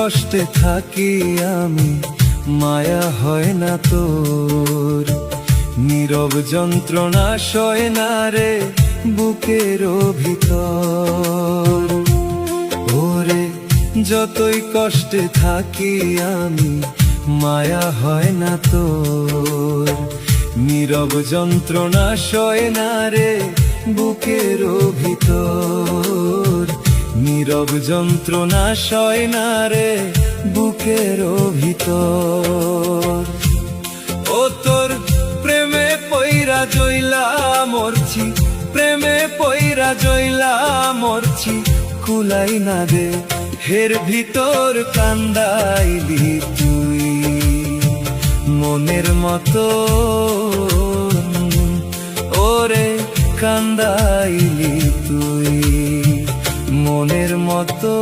কষ্টে থাকি আমি, মায়া হয় না তোর। নীরব যন্ত্রণা সয় না রে বুকের ভিতর। ওরে যতই কষ্টে থাকি আমি, মায়া হয় না তোর। নীরব যন্ত্রণা সয় না রে বুকের ভিতর। নীরব যন্ত্রণা সয় না রে বুকের ভিতর। ও তোর প্রেমে পইরা জইলা মরছি, প্রেমে পইরা জইলা মরছি, কুলাই না রে হের ভিতর কান্দাইলি তুই মনের মতো। ওরে কান্দাইলি তুই মনের মতো।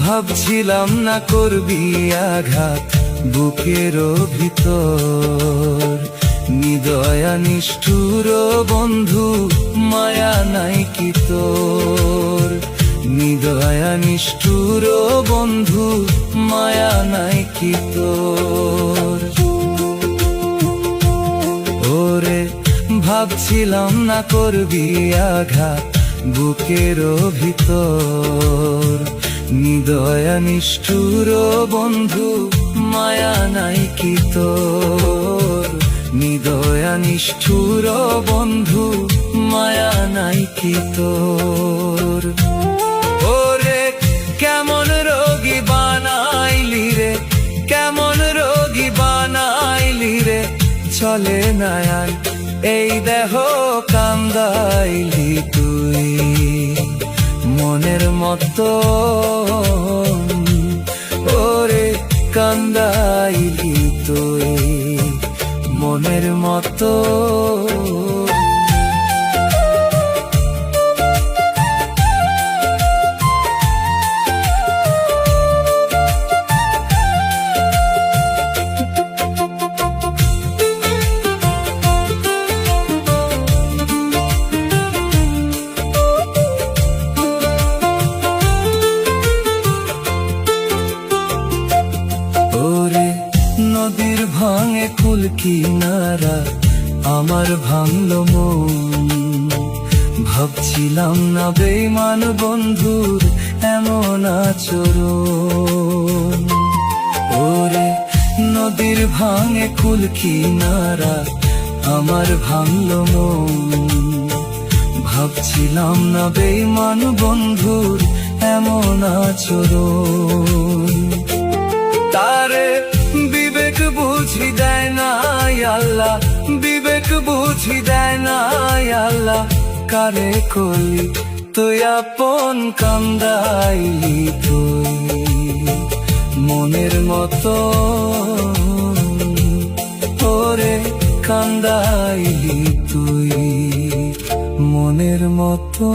ভাবছিলাম না করবি আঘাত বুকের ভিতর। নিদয়া নিষ্ঠুর বন্ধু মায়া নাই কি তোর। নিদয়া নিষ্ঠুর বন্ধু মায়া নাই কি তোর। ওরে ভাবছিলাম না করবি আঘাত বুকের ভিতর। নিদয়া নিষ্ঠুর বন্ধু মায়া নাই কি তোর। নিদয়া নিষ্ঠুর বন্ধু মায়া নাই কি তোর। ওরে কেমন রোগী বানাইলি রে, কেমন রোগী বানাইলি রে, চলে না আর এই দেহ কান্দাইলি তুই মনের মতো। ওরে কান্দাইলি তুই মনের মতো। নদীর ভাঙে কুল কিনারা আমার ভাঙলো মন। ভাবছিলাম না বেঈমান বন্ধুর এমন আচরণ। ওরে নদীর ভাঙে কুল কিনারা আমার ভাঙলো মন। ভাবছিলাম না বেঈমান বন্ধুর এমন আচরণ। তারে বিবেক বুঝি দেয় না আল্লাহ, বিবেক বুঝি দেয় না আল্লাহ। কারে করলি তুই আপন কান্দাইলি তুই মনের মতো। ওরে কান্দাইলি তুই মনের মতো।